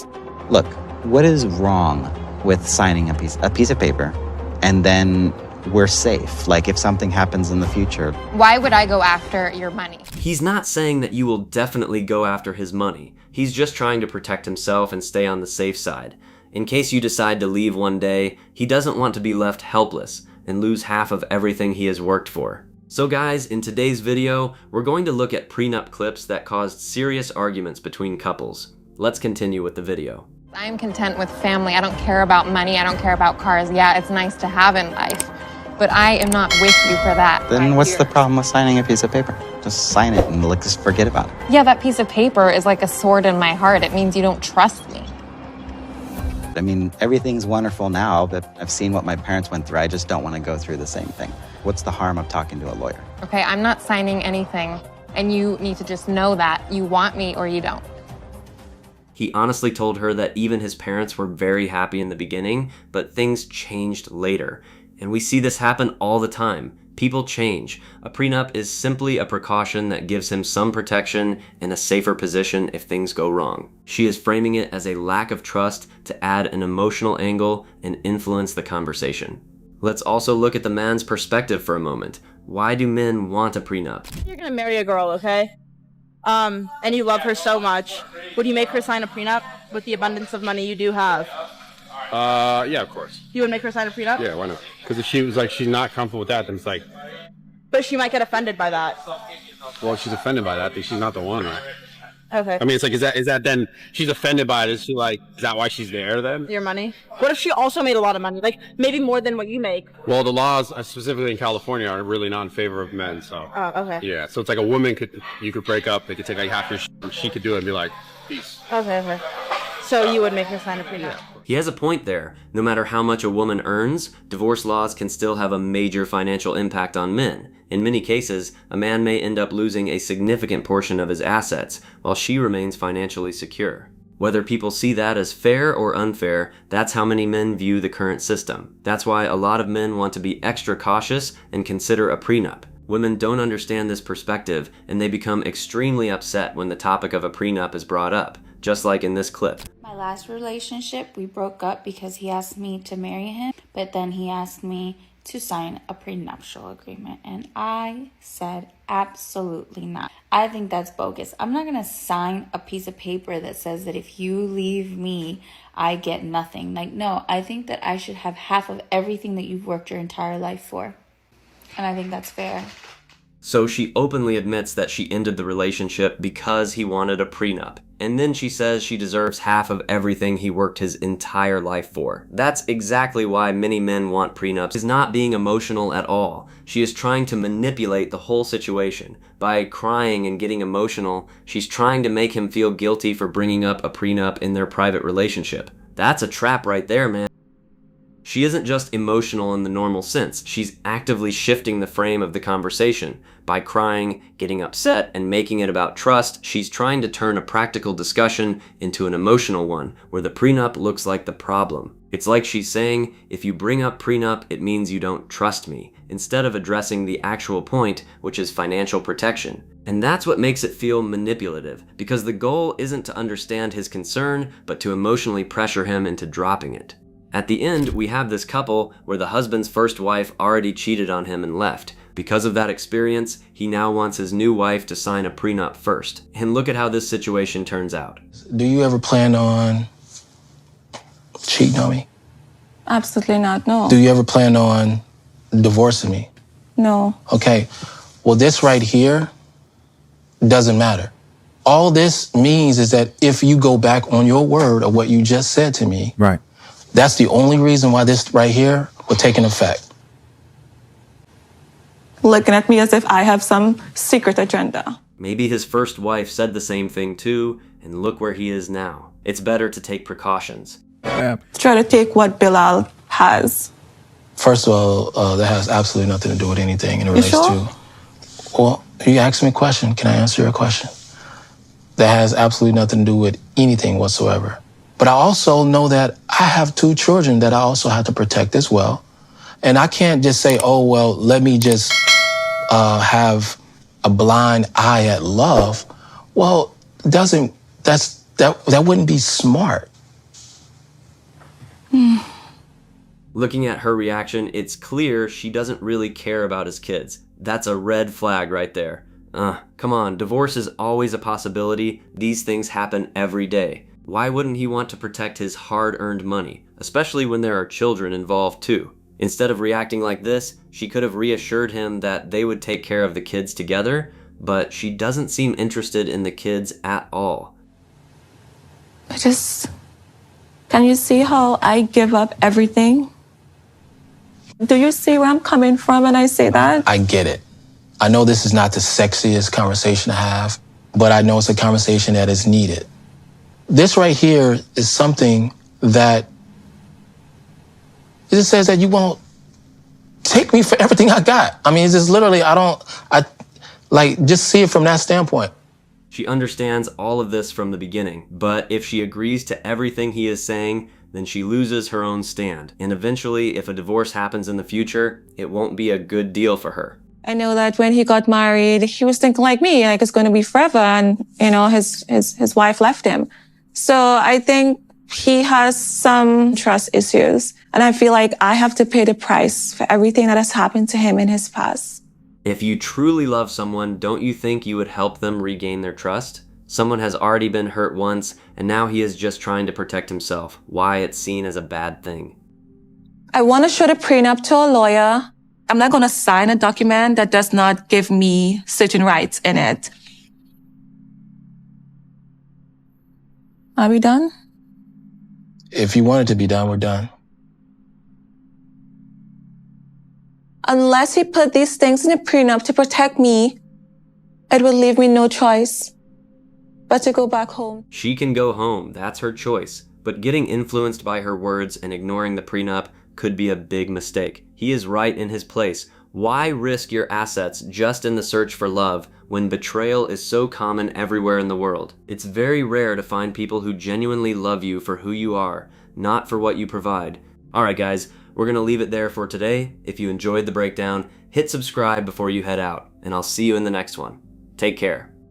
happens. Look, what is wrong with signing a piece of paper and then we're safe? Like if something happens in the future. Why would I go after your money? He's not saying that you will definitely go after his money. He's just trying to protect himself and stay on the safe side. In case you decide to leave one day, he doesn't want to be left helpless and lose half of everything he has worked for. So guys, in today's video, we're going to look at prenup clips that caused serious arguments between couples. Let's continue with the video. I'm content with family. I don't care about money. I don't care about cars. Yeah, it's nice to have in life, but I am not with you for that. Then what's the problem with signing a piece of paper? Just sign it and just forget about it. Yeah, that piece of paper is like a sword in my heart. It means you don't trust me. I mean, everything's wonderful now, but I've seen what my parents went through. I just don't want to go through the same thing. What's the harm of talking to a lawyer? Okay, I'm not signing anything, and you need to just know that. You want me or you don't. He honestly told her that even his parents were very happy in the beginning, but things changed later. And we see this happen all the time. People change. A prenup is simply a precaution that gives him some protection and a safer position if things go wrong. She is framing it as a lack of trust to add an emotional angle and influence the conversation. Let's also look at the man's perspective for a moment. Why do men want a prenup? You're gonna marry a girl, okay? And you love her so much. Would you make her sign a prenup with the abundance of money you do have? Yeah, of course. You would make her sign a prenup? Yeah, why not? Because if she was like, she's not comfortable with that, then it's like... But she might get offended by that. Well, if she's offended by that, then she's not the one, right? Okay. I mean, it's like, is that then, she's offended by it, is she like, is that why she's there then? Your money? What if she also made a lot of money? Like, maybe more than what you make? Well, the laws, specifically in California, are really not in favor of men, so... Oh, okay. Yeah, so it's like a woman you could break up, they could take like half your shit, and she could do it and be like, peace. Okay. So you would make her sign a prenup? He has a point there. No matter how much a woman earns, divorce laws can still have a major financial impact on men. In many cases, a man may end up losing a significant portion of his assets, while she remains financially secure. Whether people see that as fair or unfair, that's how many men view the current system. That's why a lot of men want to be extra cautious and consider a prenup. Women don't understand this perspective, and they become extremely upset when the topic of a prenup is brought up, just like in this clip. My last relationship, we broke up because he asked me to marry him, but then he asked me to sign a prenuptial agreement, and I said absolutely not. I think that's bogus. I'm not gonna sign a piece of paper that says that if you leave me, I get nothing. Like, no, I think that I should have half of everything that you've worked your entire life for, and I think that's fair. So she openly admits that she ended the relationship because he wanted a prenup. And then she says she deserves half of everything he worked his entire life for. That's exactly why many men want prenups. She's not being emotional at all. She is trying to manipulate the whole situation. By crying and getting emotional, she's trying to make him feel guilty for bringing up a prenup in their private relationship. That's a trap right there, man. She isn't just emotional in the normal sense. She's actively shifting the frame of the conversation. By crying, getting upset, and making it about trust, she's trying to turn a practical discussion into an emotional one, where the prenup looks like the problem. It's like she's saying, if you bring up prenup, it means you don't trust me, instead of addressing the actual point, which is financial protection. And that's what makes it feel manipulative, because the goal isn't to understand his concern, but to emotionally pressure him into dropping it. At the end, we have this couple where the husband's first wife already cheated on him and left. Because of that experience, he now wants his new wife to sign a prenup first. And look at how this situation turns out. Do you ever plan on cheating on me? Absolutely not, no. Do you ever plan on divorcing me? No. Okay, well, this right here doesn't matter. All this means is that if you go back on your word of what you just said to me, right, that's the only reason why this right here will take an effect. Looking at me as if I have some secret agenda. Maybe his first wife said the same thing too, and look where he is now. It's better to take precautions. Try to take what Bilal has. First of all, that has absolutely nothing to do with anything in relation sure? to... Well, you asked me a question. Can I answer your question? That has absolutely nothing to do with anything whatsoever. But I also know that I have 2 children that I also have to protect as well. And I can't just say, oh, well, let me just have a blind eye at love. Well, that's That wouldn't be smart. Looking at her reaction, it's clear she doesn't really care about his kids. That's a red flag right there. Come on, divorce is always a possibility. These things happen every day. Why wouldn't he want to protect his hard-earned money, especially when there are children involved too? Instead of reacting like this, she could have reassured him that they would take care of the kids together, but she doesn't seem interested in the kids at all. Can you see how I give up everything? Do you see where I'm coming from when I say that? I get it. I know this is not the sexiest conversation to have, but I know it's a conversation that is needed. This right here is something that it just says that you won't take me for everything I got. I mean, it's just literally, just see it from that standpoint. She understands all of this from the beginning, but if she agrees to everything he is saying, then she loses her own stand. And eventually, if a divorce happens in the future, it won't be a good deal for her. I know that when he got married, he was thinking like me, like it's going to be forever. And, his wife left him. So I think he has some trust issues. And I feel like I have to pay the price for everything that has happened to him in his past. If you truly love someone, don't you think you would help them regain their trust? Someone has already been hurt once, and now he is just trying to protect himself. Why it's seen as a bad thing. I want to show the prenup to a lawyer. I'm not going to sign a document that does not give me certain rights in it. Are we done? If you want it to be done, we're done. Unless he put these things in the prenup to protect me, it will leave me no choice but to go back home. She can go home, that's her choice. But getting influenced by her words and ignoring the prenup could be a big mistake. He is right in his place. Why risk your assets just in the search for love when betrayal is so common everywhere in the world? It's very rare to find people who genuinely love you for who you are, not for what you provide. Alright guys, we're gonna leave it there for today. If you enjoyed the breakdown, hit subscribe before you head out, and I'll see you in the next one. Take care.